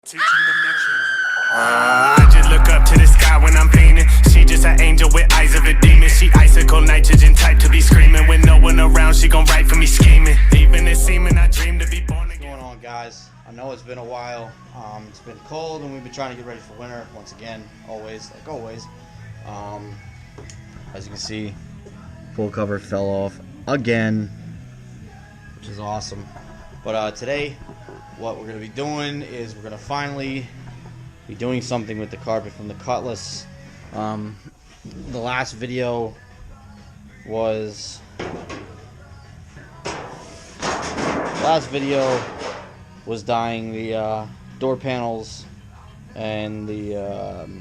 I just look up to the sky when I'm fiending. She just an angel with eyes of a demon. She icicle nitrogen type to be screaming. With no one around, she gon' write for me scheming. Even if seeming I dream to be born again. What's going on, guys? I know it's been a while. It's been cold and we've been trying to get ready for winter once again, always, like always. As you can see, full cover fell off again, which is awesome. But today, what we're going to be doing is we're going to finally be doing something with the carpet from the Cutlass. The last video was dyeing the door panels and the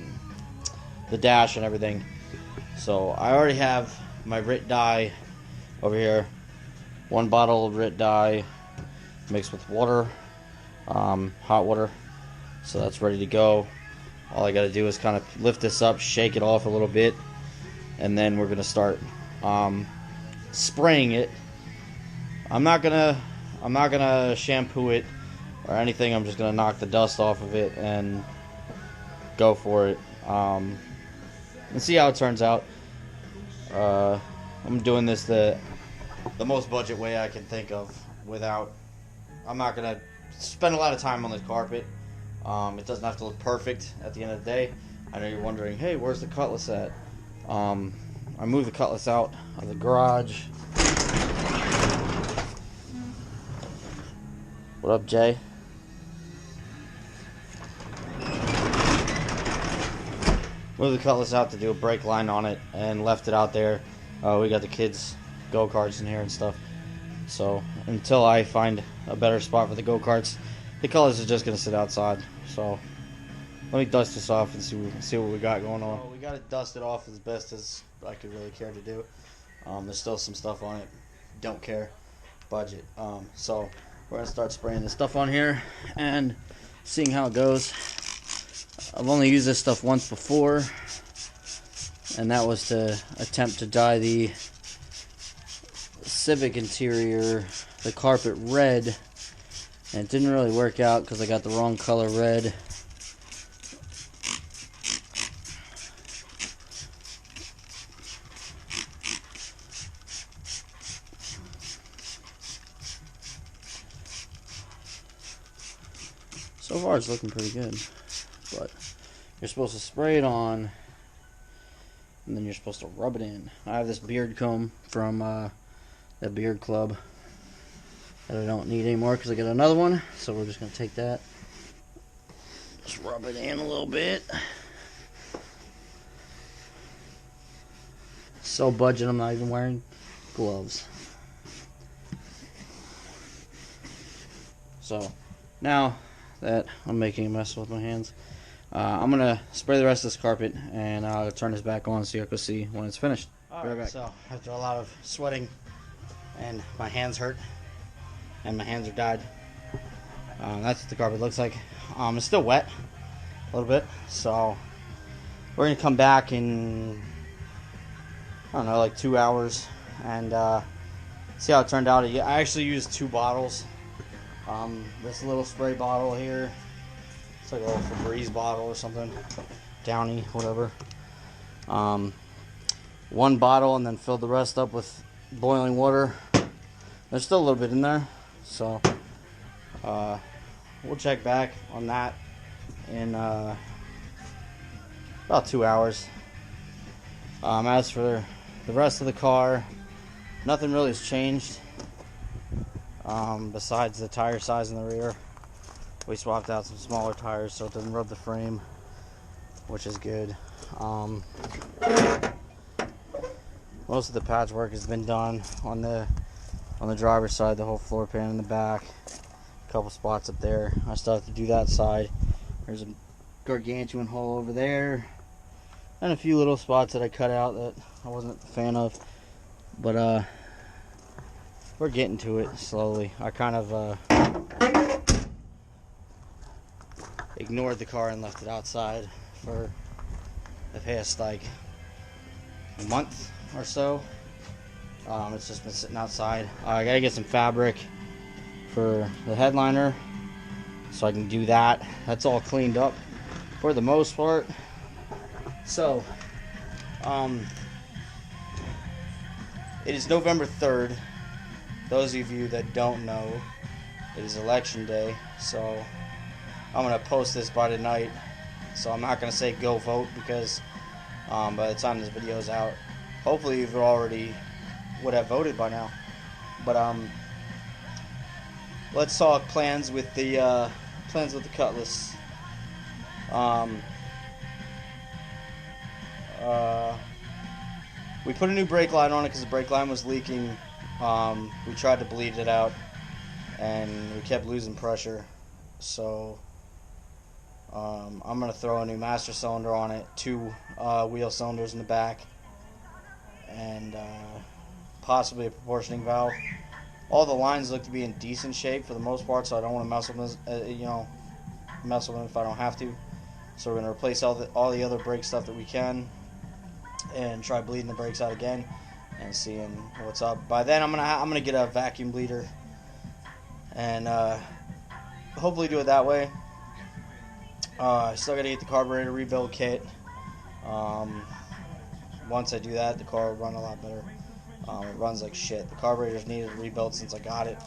dash and everything. So I already have my RIT dye over here. One bottle of RIT dye mixed with water, hot water. So that's ready to go. All I got to do is kind of lift this up, shake it off a little bit, and then we're gonna start spraying it. I'm not gonna shampoo it or anything. I'm just gonna knock the dust off of it and go for it, and see how it turns out. I'm doing this the most budget way I can think of without. I'm not gonna spend a lot of time on this carpet. It doesn't have to look perfect at the end of the day. I know you're wondering, hey, where's the Cutlass at? I moved the Cutlass out of the garage. What up, Jay? Moved the Cutlass out to do a brake line on it and left it out there. We got the kids' go-karts in here and stuff. So until I find a better spot for the go-karts, the Cutlass is just going to sit outside. So let me dust this off and see what we got going on. Well, we got it dusted off as best as I could really care to do. There's still some stuff on it. Don't care. Budget. So we're going to start spraying this stuff on here and seeing how it goes. I've only used this stuff once before, and that was to attempt to dye the Civic interior, the carpet, red. And it didn't really work out because I got the wrong color red. So far it's looking pretty good. But you're supposed to spray it on and then you're supposed to rub it in. I have this beard comb from the beard club that I don't need anymore because I got another one, so we're just going to take that, just rub it in a little bit. So budget, I'm not even wearing gloves. So now that I'm making a mess with my hands, I'm going to spray the rest of this carpet and I'll turn this back on so you can see when it's finished. Alright, so after a lot of sweating and my hands hurt and my hands are dyed, that's what the carpet looks like. It's still wet a little bit, so we're going to come back in, I don't know, like 2 hours and see how it turned out. I actually used 2 bottles. This little spray bottle here, it's like a little Febreze bottle or something, Downy, whatever. 1 bottle and then filled the rest up with boiling water. There's still a little bit in there, so we'll check back on that in about 2 hours. As for the rest of the car, nothing really has changed besides the tire size in the rear. We swapped out some smaller tires so it doesn't rub the frame, which is good. Most of the patchwork has been done on the driver's side, the whole floor pan in the back, a couple spots up there. I still have to do that side. There's a gargantuan hole over there, and a few little spots that I cut out that I wasn't a fan of. But we're getting to it slowly. I kind of ignored the car and left it outside for the past like a month or so. It's just been sitting outside. I gotta get some fabric for the headliner so I can do that. That's all cleaned up for the most part. So, it is November 3rd. Those of you that don't know, it is election day, so I'm going to post this by tonight. So I'm not going to say go vote, because by the time this video is out, hopefully you already would have voted by now. But let's talk plans with the cutlass. We put a new brake line on it because the brake line was leaking. We tried to bleed it out, and we kept losing pressure. So I'm going to throw a new master cylinder on it, 2 wheel cylinders in the back, and possibly a proportioning valve. All the lines look to be in decent shape for the most part, so I don't want to mess with them, mess with them if I don't have to. So we're going to replace all the other brake stuff that we can, and try bleeding the brakes out again and seeing what's up. By then I'm gonna get a vacuum bleeder and hopefully do it that way. I still gotta get the carburetor rebuild kit. Once I do that, the car will run a lot better. It runs like shit. The carburetor's needed a rebuild since I got it.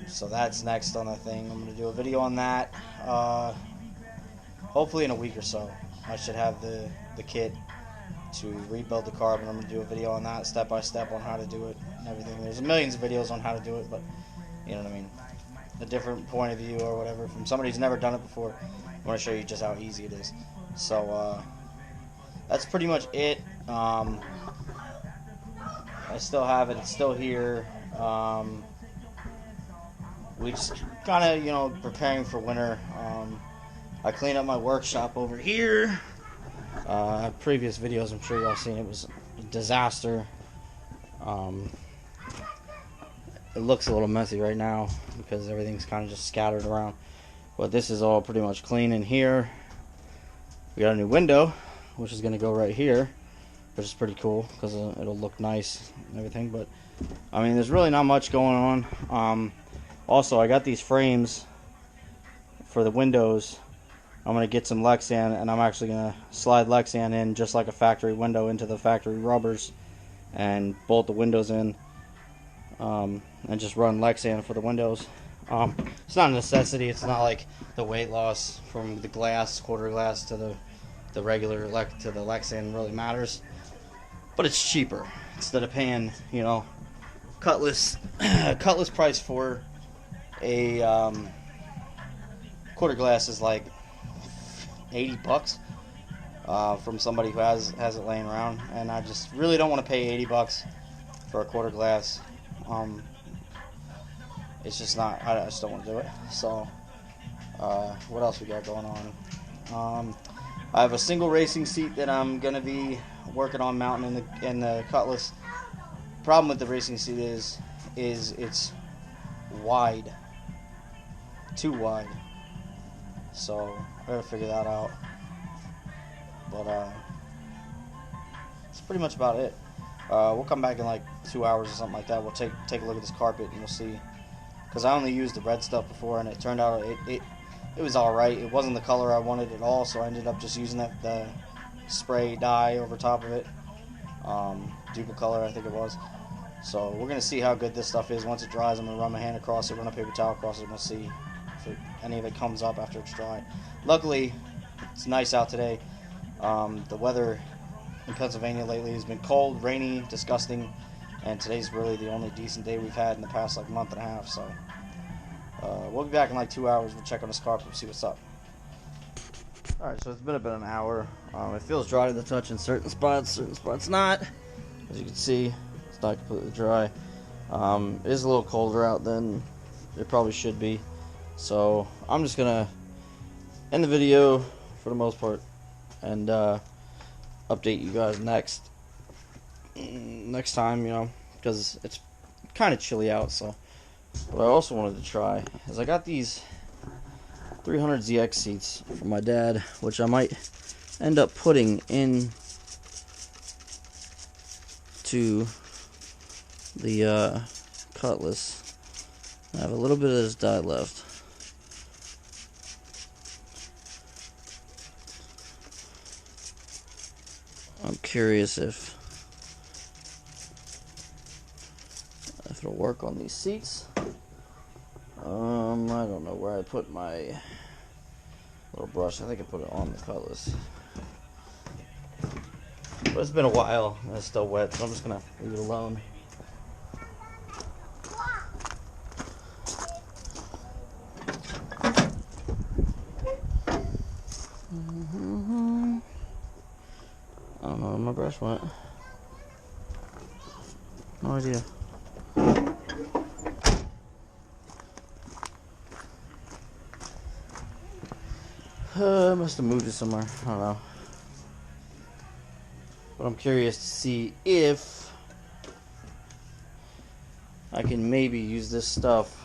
So that's next on the thing. I'm gonna do a video on that. Hopefully in a week or so. I should have the kit to rebuild the car, but I'm going to do a video on that step by step on how to do it and everything. There's millions of videos on how to do it, but you know what I mean, a different point of view or whatever from somebody who's never done it before. I want to show you just how easy it is. So that's pretty much it. I still have it. It's still here. We just kind of, preparing for winter. I cleaned up my workshop over here. Previous videos, I'm sure y'all seen, it was a disaster. It looks a little messy right now because everything's kind of just scattered around, but this is all pretty much clean in here. We got a new window, which is going to go right here, which is pretty cool because it'll look nice and everything. But I mean, there's really not much going on. Also, I got these frames for the windows. I'm going to get some Lexan, and I'm actually going to slide Lexan in just like a factory window into the factory rubbers and bolt the windows in, and just run Lexan for the windows. It's not a necessity. It's not like the weight loss from the glass, quarter glass, to the regular to the Lexan really matters. But it's cheaper. Instead of paying, cutlass price for a quarter glass is like $80 from somebody who has it laying around, and I just really don't want to pay $80 for a quarter glass. It's just not, I just don't want to do it. So what else we got going on? I have a single racing seat that I'm gonna be working on mounting in the Cutlass. Problem with the racing seat is it's wide, too wide. So I gotta figure that out. But that's pretty much about it. We'll come back in like 2 hours or something like that. We'll take a look at this carpet and we'll see. Because I only used the red stuff before, and it turned out it was alright. It wasn't the color I wanted at all, so I ended up just using the spray dye over top of it. Duple color, I think it was. So we're going to see how good this stuff is. Once it dries, I'm going to run my hand across it, run a paper towel across it, and we'll see if any of it comes up after it's dry. Luckily, it's nice out today. The weather in Pennsylvania lately has been cold, rainy, disgusting, and today's really the only decent day we've had in the past like month and a half. So we'll be back in like 2 hours. We'll check on this carpet and see what's up. Alright, so it's been about an hour. It feels dry to the touch in certain spots not. As you can see, it's not completely dry. It is a little colder out than it probably should be. So I'm just gonna end the video for the most part and update you guys next time, because it's kind of chilly out. So what I also wanted to try is I got these 300ZX seats from my dad, which I might end up putting in to the Cutlass. I have a little bit of this dye left, I'm curious if it'll work on these seats. I don't know where I put my little brush. I think I put it on the cutlass. But it's been a while and it's still wet, so I'm just gonna leave it alone. I don't know where my brush went. No idea. I must have moved it somewhere. I don't know. But I'm curious to see if I can maybe use this stuff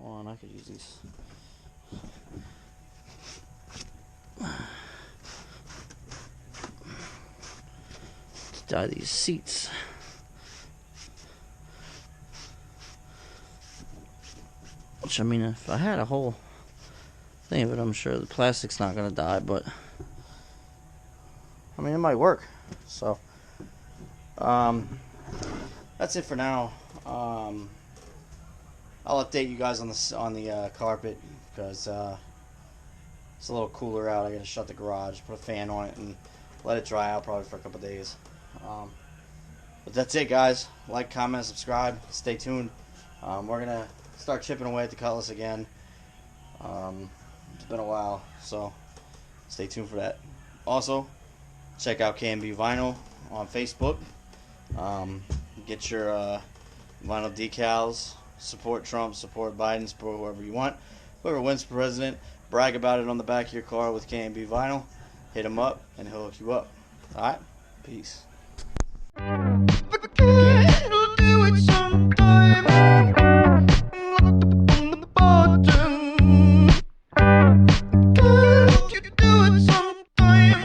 on. I could use these. To dye these seats. Which, I mean, if I had a whole thing of it, I'm sure the plastic's not gonna die, but I mean, it might work. So, that's it for now. I'll update you guys on the carpet because it's a little cooler out. I gotta shut the garage, put a fan on it, and let it dry out probably for a couple days. But that's it, guys. Like, comment, subscribe. Stay tuned. We're gonna start chipping away at the cutlass again. It's been a while, so stay tuned for that. Also, check out KMB Vinyl on Facebook. Get your vinyl decals. Support Trump, support Biden, support whoever you want. Whoever wins for president, brag about it on the back of your car with KMB Vinyl. Hit him up, and he'll hook you up. Alright? Peace.